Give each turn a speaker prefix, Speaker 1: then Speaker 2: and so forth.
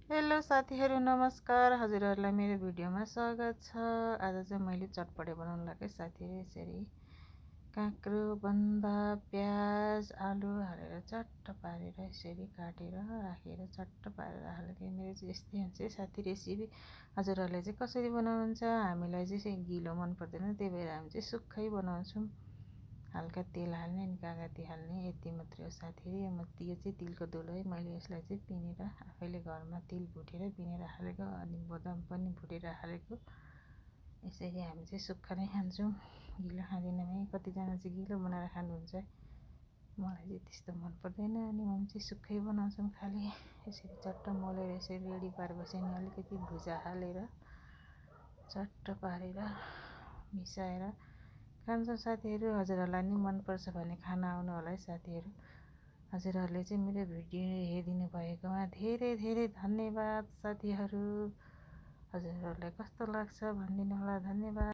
Speaker 1: Hello साथीहरू, नमस्कार। हजुरहरूलाई मेरो भिडियोमा स्वागत छ। आज चाहिँ मैले चटपटे बनाउन लागेँ साथीहरू। यसरी काँक्रो, बन्दा, प्याज, आलु हालेर चट्ट पारेर यसरी काटेर राखेर चट्ट पारेर हालेको मेरो चाहिँ यस्तै हुन्छ साथी रेसिपी। हजुरहरूले चाहिँ कसरी बनाउनुहुन्छ? हामीलाई चाहिँ गिलो मन पर्दैन, त्यही भएर हामी चाहिँ सुक्खै बनाउँछौँ। हल्का तेल हाल्ने अनि कागती हाल्ने, यति मात्रै हो साथीहरू। यो चाहिँ तिलको धुलो है। मैले यसलाई चाहिँ पिनेर आफैले घरमा तिल भुटेर पिनेर हालेको, अनि बदाम पनि भुटेर हालेको। यसरी हामी चाहिँ सुक्खा नै खान्छौँ, गिलो खाँदैनौँ है। कतिजना चाहिँ गिलो बनाएर खानुहुन्छ, मलाई चाहिँ त्यस्तो मन पर्दैन। अनि हामी चाहिँ सुक्खै बनाउँछौँ खालि। यसरी चट्ट मोलेर यसरी रेडी पारेपछि अनि अलिकति भुजा हालेर चट्ट पारेर मिसाएर खान्छौँ साथीहरू। हजुरहरूलाई नि मनपर्छ भने खाना आउनु होला है साथीहरू। हजुरहरूले चाहिँ मेरो भिडियो हेरिदिनु भएकोमा धेरै धेरै धन्यवाद साथीहरू। हजुरहरूलाई कस्तो लाग्छ भनिदिनु होला। धन्यवाद।